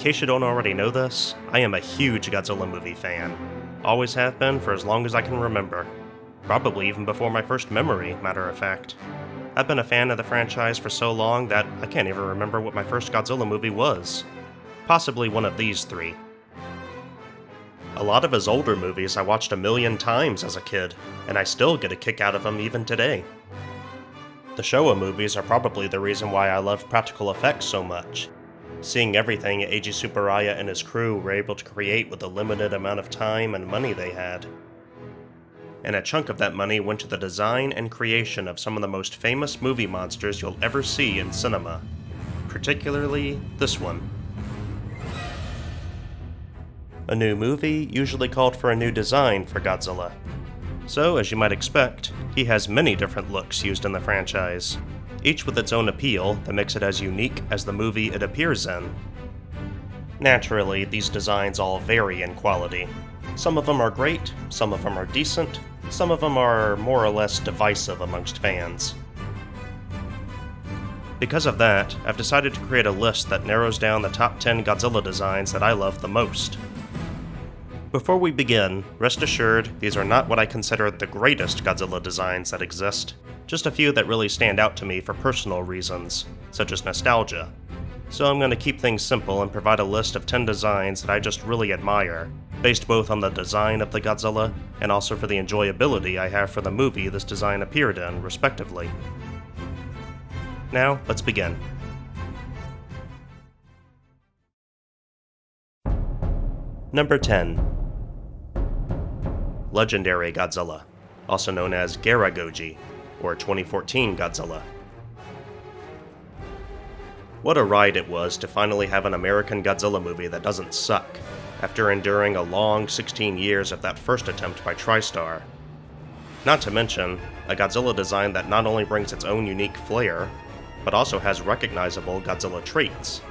case you don't already know this, I am a huge Godzilla movie fan. Always have been for as long as I can remember. Probably even before my first memory, matter of fact. I've been a fan of the franchise for so long that I can't even remember what my first Godzilla movie was. Possibly one of these three. A lot of his older movies I watched a million times as a kid, and I still get a kick out of them even today. The Showa movies are probably the reason why I love practical effects so much. Seeing everything Eiji Tsuburaya and his crew were able to create with the limited amount of time and money they had. And a chunk of that money went to the design and creation of some of the most famous movie monsters you'll ever see in cinema. Particularly this one. A new movie usually called for a new design for Godzilla. So, as you might expect, he has many different looks used in the franchise, each with its own appeal that makes it as unique as the movie it appears in. Naturally, these designs all vary in quality. Some of them are great, some of them are decent, some of them are more or less divisive amongst fans. Because of that, I've decided to create a list that narrows down the top 10 Godzilla designs that I love the most. Before we begin, rest assured, these are not what I consider the greatest Godzilla designs that exist, just a few that really stand out to me for personal reasons, such as nostalgia. So I'm going to keep things simple and provide a list of 10 designs that I just really admire, based both on the design of the Godzilla and also for the enjoyability I have for the movie this design appeared in, respectively. Now, let's begin. Number 10. Legendary Godzilla, also known as Garagoji, or 2014 Godzilla. What a ride it was to finally have an American Godzilla movie that doesn't suck, after enduring a long 16 years of that first attempt by TriStar. Not to mention, a Godzilla design that not only brings its own unique flair, but also has recognizable Godzilla traits.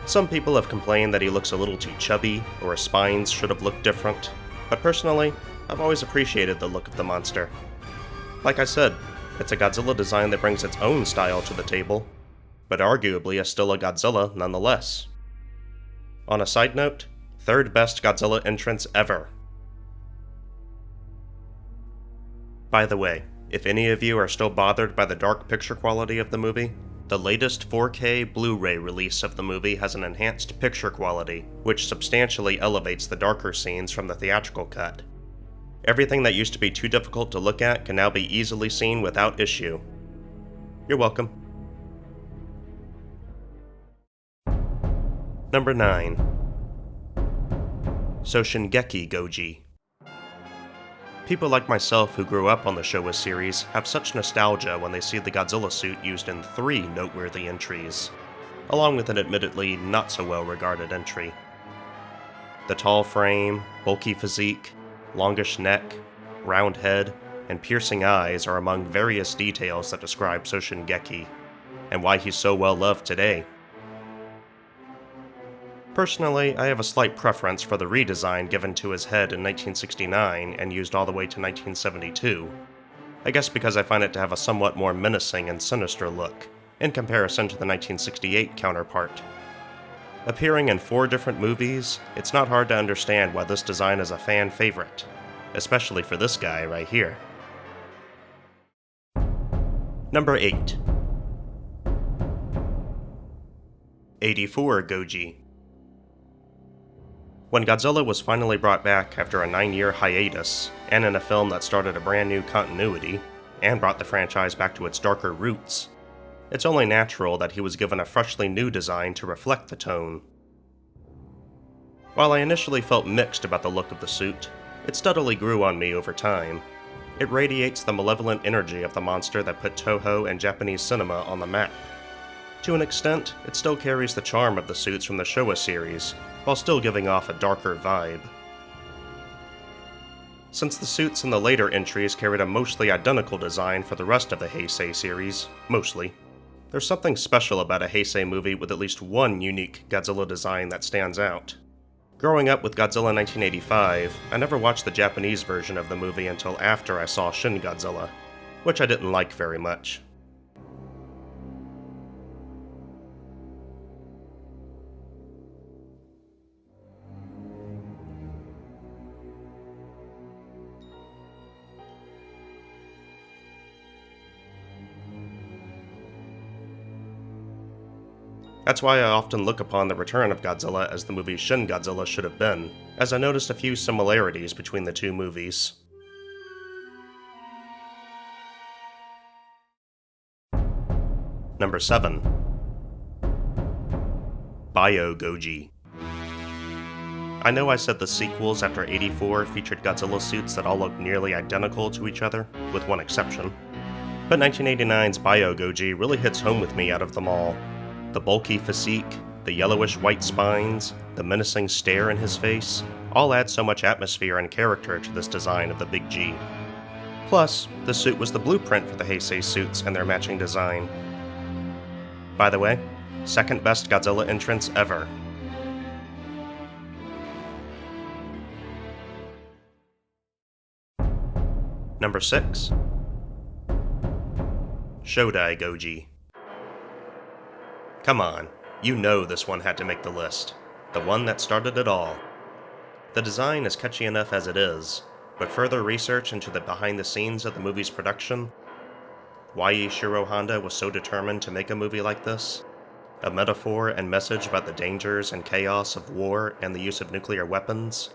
Some people have complained that he looks a little too chubby, or his spines should have looked different, but personally, I've always appreciated the look of the monster. Like I said, it's a Godzilla design that brings its own style to the table, but arguably is still a Godzilla nonetheless. On a side note, third best Godzilla entrance ever. By the way, if any of you are still bothered by the dark picture quality of the movie, the latest 4K Blu-ray release of the movie has an enhanced picture quality, which substantially elevates the darker scenes from the theatrical cut. Everything that used to be too difficult to look at can now be easily seen without issue. You're welcome. Number 9. Soshingeki Goji. People like myself who grew up on the Showa series have such nostalgia when they see the Godzilla suit used in 3 noteworthy entries, along with an admittedly not so well regarded entry. The tall frame, bulky physique, longish neck, round head, and piercing eyes are among various details that describe Soshingeki, and why he's so well loved today. Personally, I have a slight preference for the redesign given to his head in 1969 and used all the way to 1972. I guess because I find it to have a somewhat more menacing and sinister look, in comparison to the 1968 counterpart. Appearing in 4 different movies, it's not hard to understand why this design is a fan favorite, especially for this guy right here. Number 8. 84 Goji. When Godzilla was finally brought back after a 9-year hiatus, and in a film that started a brand new continuity, and brought the franchise back to its darker roots, it's only natural that he was given a freshly new design to reflect the tone. While I initially felt mixed about the look of the suit, it steadily grew on me over time. It radiates the malevolent energy of the monster that put Toho and Japanese cinema on the map. To an extent, it still carries the charm of the suits from the Showa series, while still giving off a darker vibe. Since the suits in the later entries carried a mostly identical design for the rest of the Heisei series, mostly, there's something special about a Heisei movie with at least one unique Godzilla design that stands out. Growing up with Godzilla 1985, I never watched the Japanese version of the movie until after I saw Shin Godzilla, which I didn't like very much. That's why I often look upon the return of Godzilla as the movie Shin Godzilla should have been, as I noticed a few similarities between the two movies. Number 7. Bio-Goji. I know I said the sequels after 84 featured Godzilla suits that all look nearly identical to each other, with one exception. But 1989's Bio-Goji really hits home with me out of them all. The bulky physique, the yellowish-white spines, the menacing stare in his face, all add so much atmosphere and character to this design of the Big G. Plus, the suit was the blueprint for the Heisei suits and their matching design. By the way, second best Godzilla entrance ever. Number 6. Shodai Goji. Come on, you know this one had to make the list. The one that started it all. The design is catchy enough as it is, but further research into the behind the scenes of the movie's production, why Ishiro Honda was so determined to make a movie like this, a metaphor and message about the dangers and chaos of war and the use of nuclear weapons,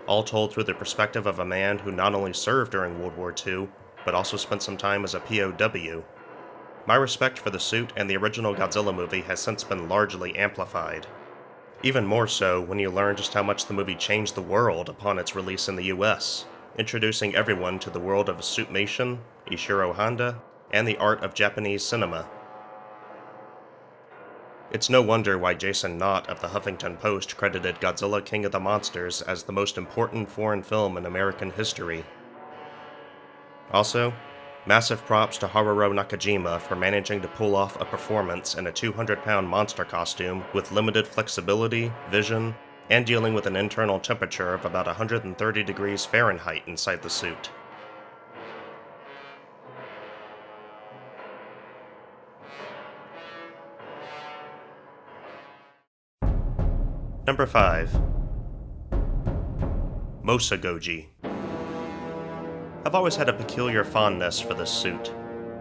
all told through the perspective of a man who not only served during World War II, but also spent some time as a POW. My respect for the suit and the original Godzilla movie has since been largely amplified. Even more so when you learn just how much the movie changed the world upon its release in the US, introducing everyone to the world of suitmation, Ishiro Honda, and the art of Japanese cinema. It's no wonder why Jason Knott of the Huffington Post credited Godzilla King of the Monsters as the most important foreign film in American history. Also, massive props to Haruo Nakajima for managing to pull off a performance in a 200-pound monster costume with limited flexibility, vision, and dealing with an internal temperature of about 130 degrees Fahrenheit inside the suit. Number 5. Mosa Goji. I've always had a peculiar fondness for this suit.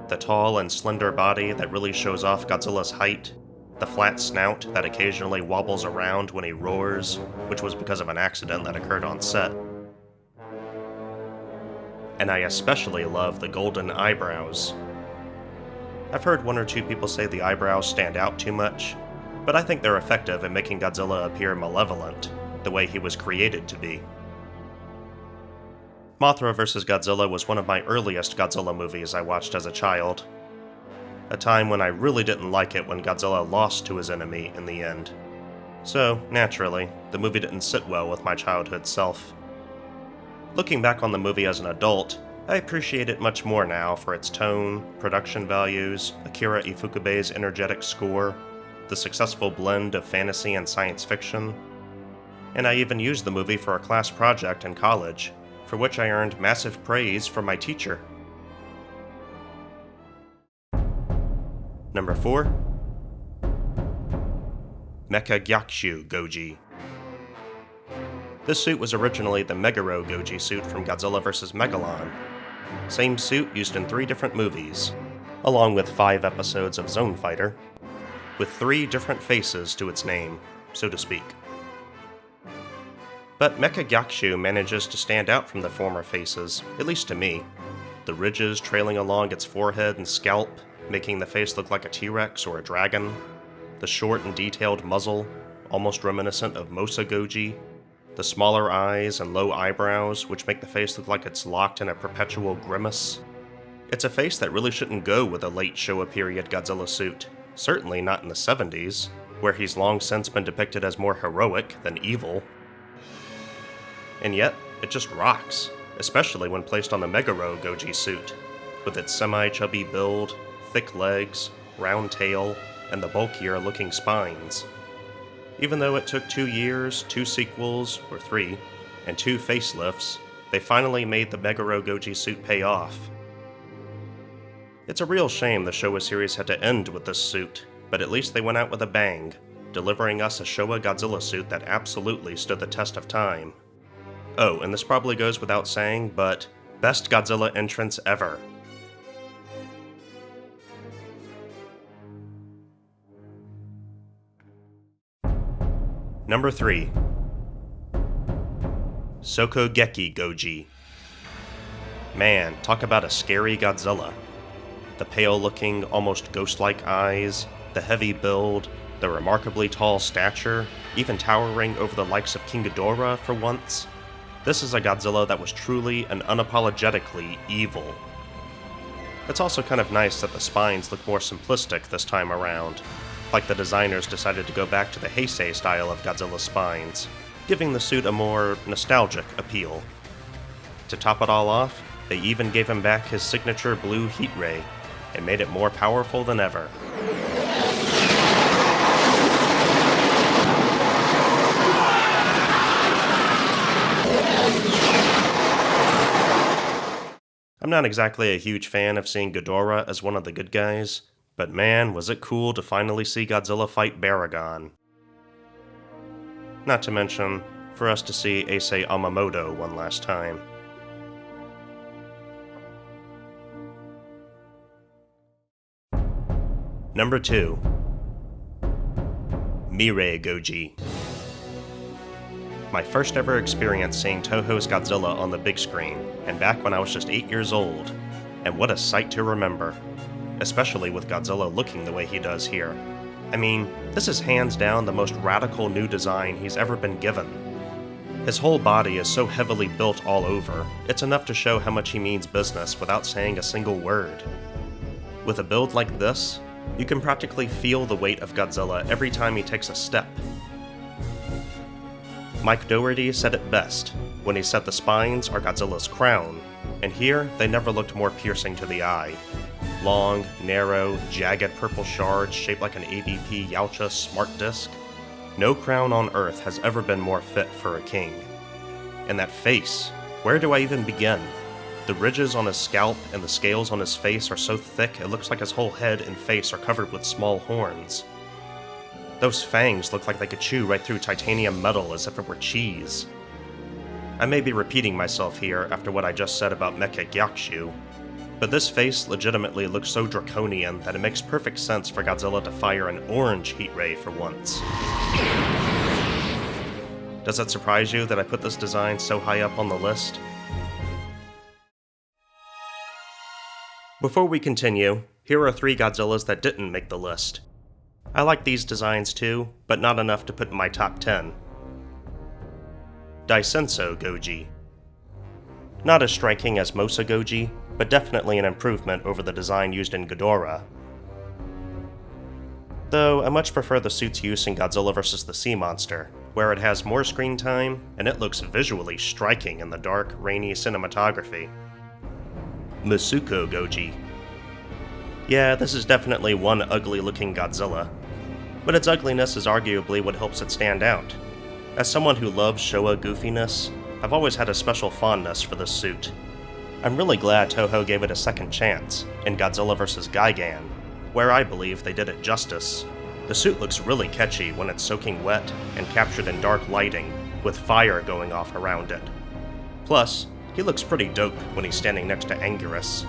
The tall and slender body that really shows off Godzilla's height, the flat snout that occasionally wobbles around when he roars, which was because of an accident that occurred on set. And I especially love the golden eyebrows. I've heard one or two people say the eyebrows stand out too much, but I think they're effective in making Godzilla appear malevolent, the way he was created to be. Mothra vs. Godzilla was one of my earliest Godzilla movies I watched as a child. A time when I really didn't like it when Godzilla lost to his enemy in the end. So, naturally, the movie didn't sit well with my childhood self. Looking back on the movie as an adult, I appreciate it much more now for its tone, production values, Akira Ifukube's energetic score, the successful blend of fantasy and science fiction, and I even used the movie for a class project in college, for which I earned massive praise from my teacher. Number 4. Mecha Gyakushu Goji. This suit was originally the Meguro Goji suit from Godzilla vs. Megalon. Same suit used in 3 different movies, along with 5 episodes of Zone Fighter, with 3 different faces to its name, so to speak. But Mecha Gyakushu manages to stand out from the former faces, at least to me. The ridges trailing along its forehead and scalp, making the face look like a T-Rex or a dragon. The short and detailed muzzle, almost reminiscent of Mosa Goji. The smaller eyes and low eyebrows, which make the face look like it's locked in a perpetual grimace. It's a face that really shouldn't go with a late Showa period Godzilla suit. Certainly not in the 70s, where he's long since been depicted as more heroic than evil. And yet, it just rocks, especially when placed on the Meguro Goji suit, with its semi-chubby build, thick legs, round tail, and the bulkier looking spines. Even though it took 2 years, 2 sequels, or 3, and 2 facelifts, they finally made the Meguro Goji suit pay off. It's a real shame the Showa series had to end with this suit, but at least they went out with a bang, delivering us a Showa Godzilla suit that absolutely stood the test of time. Oh, and this probably goes without saying, but best Godzilla entrance ever. Number 3. Sokogeki Goji. Man, talk about a scary Godzilla. The pale-looking, almost ghost-like eyes, the heavy build, the remarkably tall stature, even towering over the likes of King Ghidorah for once. This is a Godzilla that was truly and unapologetically evil. It's also kind of nice that the spines look more simplistic this time around, like the designers decided to go back to the Heisei style of Godzilla spines, giving the suit a more nostalgic appeal. To top it all off, they even gave him back his signature blue heat ray, and made it more powerful than ever. I'm not exactly a huge fan of seeing Ghidorah as one of the good guys, but man, was it cool to finally see Godzilla fight Baragon. Not to mention, for us to see Eisei Yamamoto one last time. Number 2. Mirei Goji. My first ever experience seeing Toho's Godzilla on the big screen, and back when I was just 8 years old. And what a sight to remember. Especially with Godzilla looking the way he does here. I mean, this is hands down the most radical new design he's ever been given. His whole body is so heavily built all over, it's enough to show how much he means business without saying a single word. With a build like this, you can practically feel the weight of Godzilla every time he takes a step. Mike Dougherty said it best when he said the spines are Godzilla's crown, and here they never looked more piercing to the eye. Long, narrow, jagged purple shards shaped like an AVP Yautja smart disc. No crown on Earth has ever been more fit for a king. And that face, where do I even begin? The ridges on his scalp and the scales on his face are so thick it looks like his whole head and face are covered with small horns. Those fangs look like they could chew right through titanium metal as if it were cheese. I may be repeating myself here after what I just said about Mecha Gyakushu, but this face legitimately looks so draconian that it makes perfect sense for Godzilla to fire an orange heat ray for once. Does it surprise you that I put this design so high up on the list? Before we continue, here are 3 Godzillas that didn't make the list. I like these designs too, but not enough to put in my top 10. Daisenso Goji. Not as striking as Mosa Goji, but definitely an improvement over the design used in Ghidorah. Though I much prefer the suit's use in Godzilla vs. the Sea Monster, where it has more screen time, and it looks visually striking in the dark, rainy cinematography. Musuko Goji. Yeah, this is definitely one ugly-looking Godzilla, but its ugliness is arguably what helps it stand out. As someone who loves Showa goofiness, I've always had a special fondness for this suit. I'm really glad Toho gave it a second chance in Godzilla vs. Gigan, where I believe they did it justice. The suit looks really catchy when it's soaking wet and captured in dark lighting, with fire going off around it. Plus, he looks pretty dope when he's standing next to Anguirus.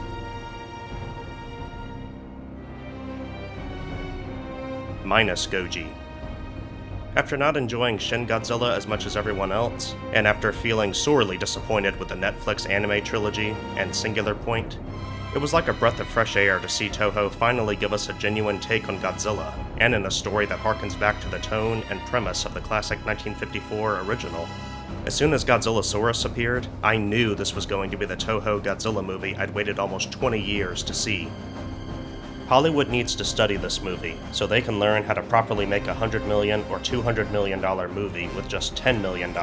Minus Goji. After not enjoying Shin Godzilla as much as everyone else, and after feeling sorely disappointed with the Netflix anime trilogy and Singular Point, it was like a breath of fresh air to see Toho finally give us a genuine take on Godzilla, and in a story that harkens back to the tone and premise of the classic 1954 original. As soon as Godzillasaurus appeared, I knew this was going to be the Toho Godzilla movie I'd waited almost 20 years to see. Hollywood needs to study this movie, so they can learn how to properly make a $100 million or $200 million movie with just $10 million,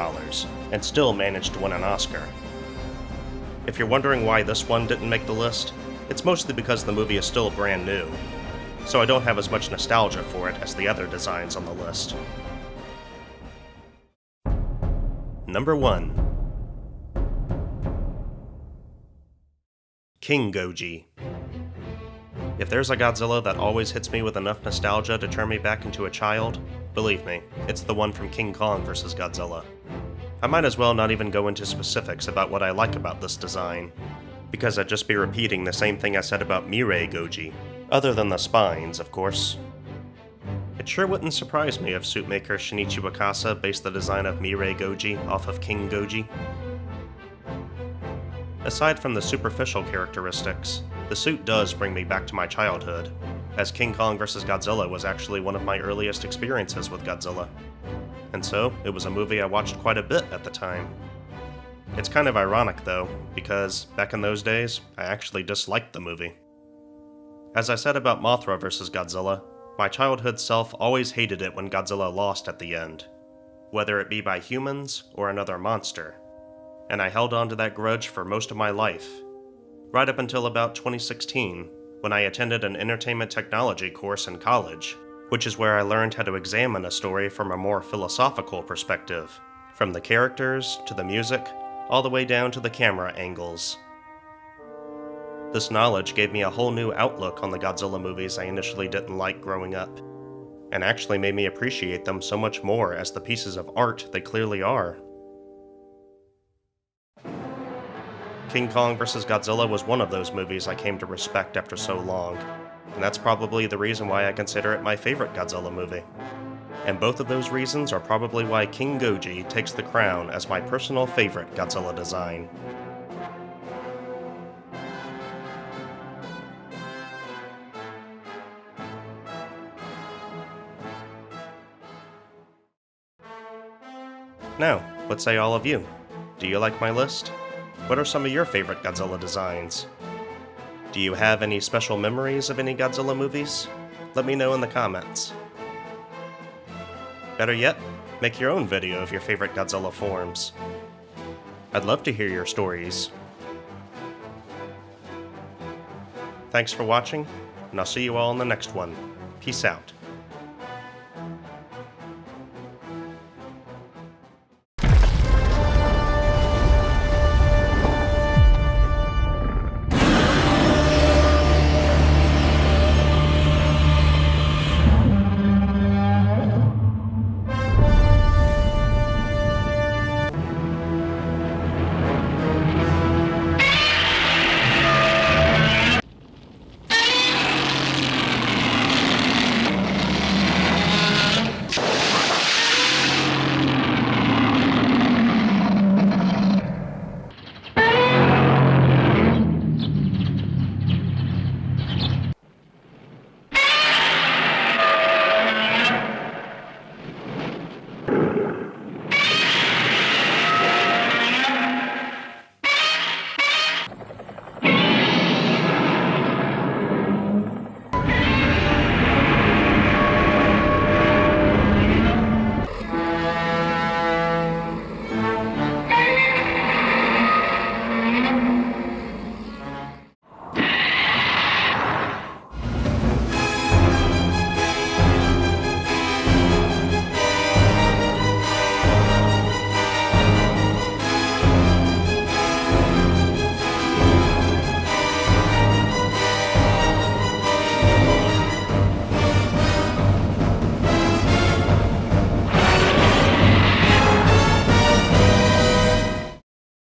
and still manage to win an Oscar. If you're wondering why this one didn't make the list, it's mostly because the movie is still brand new, so I don't have as much nostalgia for it as the other designs on the list. Number 1. King Goji. If there's a Godzilla that always hits me with enough nostalgia to turn me back into a child, believe me, it's the one from King Kong vs. Godzilla. I might as well not even go into specifics about what I like about this design, because I'd just be repeating the same thing I said about Mirei Goji, other than the spines, of course. It sure wouldn't surprise me if suit maker Shinichi Wakasa based the design of Mirai Goji off of King Goji. Aside from the superficial characteristics, the suit does bring me back to my childhood, as King Kong vs. Godzilla was actually one of my earliest experiences with Godzilla. And so, it was a movie I watched quite a bit at the time. It's kind of ironic though, because back in those days, I actually disliked the movie. As I said about Mothra vs. Godzilla, my childhood self always hated it when Godzilla lost at the end, whether it be by humans or another monster, and I held on to that grudge for most of my life, right up until about 2016, when I attended an entertainment technology course in college, which is where I learned how to examine a story from a more philosophical perspective, from the characters to the music, all the way down to the camera angles. This knowledge gave me a whole new outlook on the Godzilla movies I initially didn't like growing up, and actually made me appreciate them so much more as the pieces of art they clearly are. King Kong vs. Godzilla was one of those movies I came to respect after so long, and that's probably the reason why I consider it my favorite Godzilla movie. And both of those reasons are probably why King Goji takes the crown as my personal favorite Godzilla design. Now, what say all of you? Do you like my list? What are some of your favorite Godzilla designs? Do you have any special memories of any Godzilla movies? Let me know in the comments. Better yet, make your own video of your favorite Godzilla forms. I'd love to hear your stories. Thanks for watching, and I'll see you all in the next one. Peace out.